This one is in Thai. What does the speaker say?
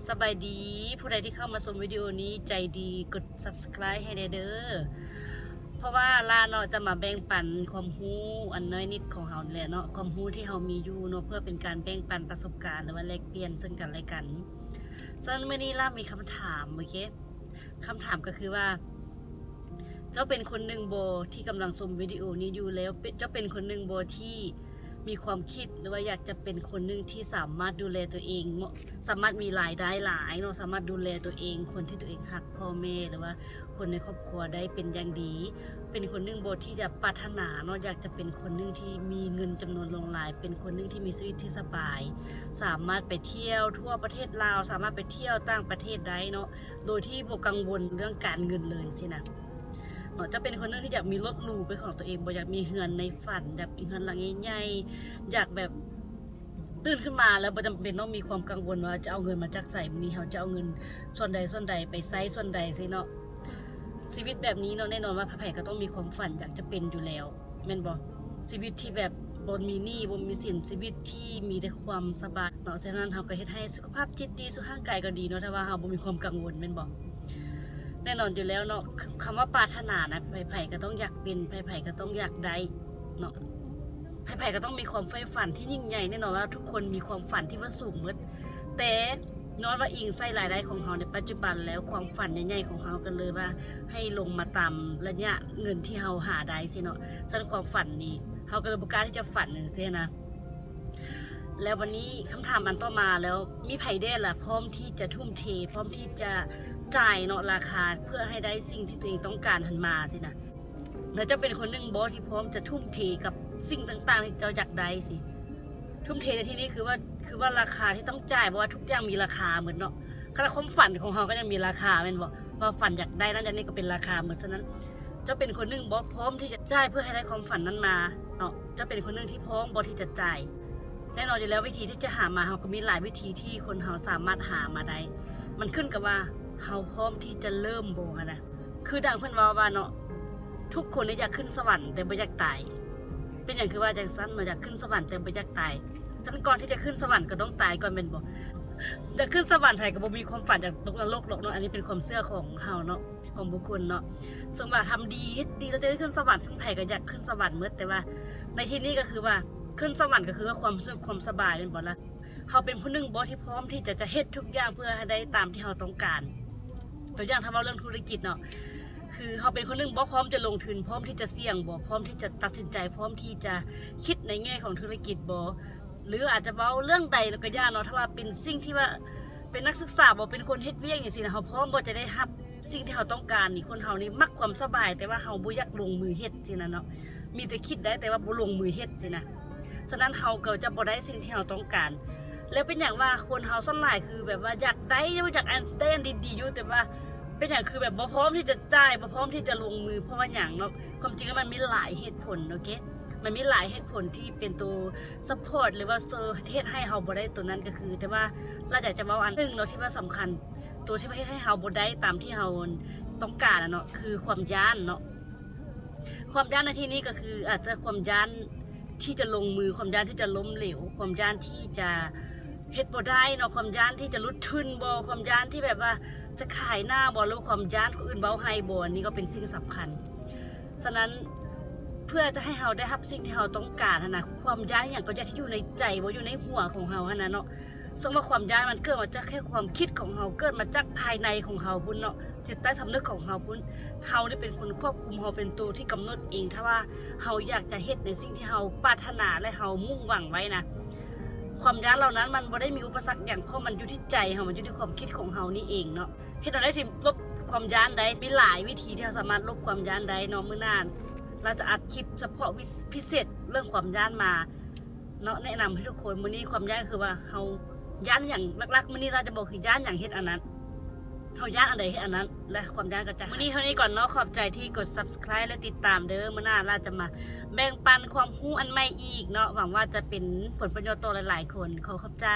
สบายดีผู้ใดที่เข้ามาชมวิดีโอนี้ใจดีกด subscribe ให้เด้อเพราะว่าลาเนาะจะมาแบ่งปันความรู้อันน้อยนิดของเฮาแหละเนาะความรู้ที่เฮามีอยู่เนาะเพื่อเป็นการแบ่งปันประสบการณ์หรือว่าแลกเปลี่ยนซึ่งกันและกันซึ่งมื้อนี้ล่ามีคำถามโอเคคำถามก็คือว่าเจ้าเป็นคนหนึ่งโบที่กำลังชมวิดีโอนี้อยู่แล้วเจ้าเป็นคนหนึ่งโบที่มีความคิดหรือว่าอยากจะเป็นคนหนึ่งที่สามารถดูแลตัวเองสามารถมีรายได้หลายเนาะสามารถดูแลตัวเองคนที่ตัวเองหักพ่อแม่หรือว่าคนในครอบครัวได้เป็นอย่างดีเป็นคนหนึ่งโบที่จะปรารถนาเนาะอยากจะเป็นคนหนึ่งที่มีเงินจำนวนหลายเป็นคนหนึ่งที่มีชีวิตที่สบายสามารถไปเที่ยวทั่วประเทศลาวสามารถไปเที่ยวต่างประเทศได้เนาะโดยที่บ่กังวลเรื่องการเงินเลยสินะจะเป็นคนนึงที่อยากมีรถหรูเป็นของตัวเองบ่อยากมีเฮือนในฝันอยากมีเฮือนหลังใหญ่ๆอยากแบบตื่นขึ้นมาแล้วบ่จำเป็นต้องมีความกังวลว่าจะเอาเงินมาจากไสมื้อนี้เฮาจะเอาเงินส่วนใดไปใช้ส่วนใดสิเนาะชีวิตแบบนี้เนาะแน่นอนว่าไผก็ต้องมีความฝันอยากจะเป็นอยู่แล้วแม่นบ่ชีวิตที่แบบบ่มีหนี้บ่มีสินชีวิตที่มีแต่ความสบายเนาะฉะนั้นเฮาก็เฮ็ดให้สุขภาพจิตดีสุขภาพกายก็ดีเนาะถ้าว่าเฮาบ่มีความกังวลแม่นบ่แน่นอนอยู่แล้วเนาะคำว่าปรารถนานะไผ่ก็ต้องอยากเป็นไผ่ก็ต้องอยากได้เนาะไผ่ก็ต้องมีความใฝ่ฝันที่ยิ่งใหญ่แน่นอนว่าทุกคนมีความฝันที่ว่าสูงหมดแต่น้อยว่าอิงใส่รายได้ของเขาในปัจจุบันแล้วความฝันใหญ่ๆของเขากันเลยว่าให้ลงมาตามระยะเงินที่เขาหาได้สิเนาะฉะนั้นความฝันนี้เขาก็เลยประกาศที่จะฝันอย่างเช่นนะแล้ววันนี้คำถามอันต่อมาแล้วมีไผ่ได้ล่ะพร้อมที่จะทุ่มเทพร้อมที่จะจ่ายเนาะราคาเพื่อให้ได้สิ่งที่ตัวเองต้องการหันมาสินะแล้วจะเป็นคนหนึ่งบอสที่พร้อมจะทุ่มเทกับสิ่งต่างๆที่เราอยากได้สิทุ่มเทในที่นี้คือว่าราคาที่ต้องจ่ายเพราะว่าทุกอย่างมีราคาเหมือนเนาะขณะความฝันของเขาก็ยังมีราคาเป็นบอกว่าฝันอยากได้นั่นอย่างนี้ก็เป็นราคาเหมือนฉะนั้นจะเป็นคนหนึ่งบอสพร้อมที่จะจ่ายเพื่อให้ได้ความฝันนั้นมาเนาะจะเป็นคนหนึ่งที่พร้อมบอสที่จะจ่ายแน่นอนอยู่แล้ววิธีที่จะหามาเขาก็มีหลายวิธีที่คนเขาสามารถหามาได้มันขึ้นกับว่าเขาพร้อมที่จะเริ่มโบนะคือดังเพื่อนว่าเนาะทุกคนอยากขึ้นสวรรค์แต่ไม่อยากตายเป็นอย่างคือว่าจังสั้นเนาะอยากขึ้นสวรรค์แต่ไม่อยากตายฉะนั้นก่อนที่จะขึ้นสวรรค์ก็ต้องตายก่อนเป็นบ่จะขึ้นสวรรค์ไผก็บ่มีความฝันจากตกนรกหรอกเนาะอันนี้เป็นความเชื่อของเฮาเนาะของบุคคลเนาะสมว่าทำดีเฮ็ดดีแล้วจะได้ขึ้นสวรรค์ซึ่งไผก็อยากขึ้นสวรรค์เมื่อแต่ว่าในที่นี้ก็คือว่าขึ้นสวรรค์ก็คือว่าความสุขความสบายเป็นบ่ล่ะเฮาเป็นผู้หนึ่งบ่ที่พร้อมที่จะเฮ็ดทุกอย่างเพื่อให้ได้ตามที่เฮาต้องการตัวอย่างถ้าเราเรื่องธุรกิจเนาะคือเขาเป็นคนหนึ่งพร้อมจะลงทุนพร้อมที่จะเสี่ยงพร้อมที่จะตัดสินใจพร้อมที่จะคิดในแง่ของธุรกิจหรืออาจจะเว้าเรื่องใดแล้วก็ย่าเนาะถ้าว่าเป็นสิ่งที่ว่าเป็นนักศึกษาเป็นคนเฮ็ดเวียกอย่างสินะเขาพร้อมจะได้รับสิ่งที่เขาต้องการนี่คนเขานี่มักความสบายแต่ว่าเขาบ่อยากลงมือเฮ็ดสินะเนาะมีแต่คิดได้แต่ว่าบ่ลงมือเฮ็ดสินะฉะนั้นเขาก็จะบ่ได้สิ่งที่เขาต้องการแล้วเป็นอย่างว่าคนเขาส่วนหลายคือแบบว่าอยากได้อยากได้อันดีๆอยู่แต่ว่าเป็นอย่างคือแบบบ่พร้อมที่จะจ่ายบ่พร้อมที่จะลงมือเพราะว่าอย่างเนาะความจริงแล้วมันมีหลายเหตุผลโอเคมันมีหลายเหตุผลที่เป็นตัวซัพพอร์ตหรือว่าเฮ็ดให้เฮาบ่ได้ตัวนั้นก็คือแต่ว่าเราอยากจะเว้าอันนึงเนาะที่ว่าสำคัญตัวที่เฮ็ดให้เฮาบ่ได้ตามที่เฮาต้องการเนาะคือความย้านเนาะความย้านในที่นี้ก็คืออาจจะความย้านที่จะลงมือความย้านที่จะล้มเหลวความย้านที่จะเฮ็ดบ่ได้เนาะความย้านที่จะลุดทุนบ่ความย้านที่แบบว่าจะขายหน้าบ่หรือความย้านคนอื่นเว้าให้บ่นี่ก็เป็นสิ่งสำคัญฉะนั้นเพื่อจะให้เราได้รับสิ่งที่เราต้องการนะความย้านอย่างก็จะที่อยู่ในใจบ่อยู่ในหัวของเรานะเนาะสมมติว่าความย้านมันเกิดมาจากแค่ความคิดของเราเกิดมาจากภายในของเราพุ่นเนาะจิตใต้สำนึกของเราพุ่นเราได้เป็นคนควบคุมเราเป็นตัวที่กำหนดเองถ้าว่าเราอยากจะเฮ็ดในสิ่งที่เราปรารถนาและเรามุ่งหวังไว้นะความย้านเหล่านั้นมันบ่ได้มีอุปสรรคอย่างเพราะมันอยู่ที่ใจเรามันอยู่ที่ความคิดของเรานี่เองเนาะเฮ็ดได้สิลบความย้านได้มีหลายวิธีที่เราสามารถลบความย้านได้เนาะมื้อหน้าเราจะอัดคลิปเฉพาะพิเศษเรื่องความย้านมาเนาะแนะนำให้ทุกคนมื้อนี้ความย้านคือว่าเราย้านอย่างลักๆมื้อนี้เราจะบอกคือย้านอย่างเฮ็ดอันนั้นเราย้านอันใดเฮ็ดอันนั้นและความย้านก็จะมื้อนี้เท่านี้ก่อนเนาะขอบใจที่กด Subscribe และติดตามเด้อมื้อหน้าเราจะมาแบ่งปันความรู้อันใหม่อีกเนาะหวังว่าจะเป็นผลประโยชน์ต่อหลายๆคนขอบใจ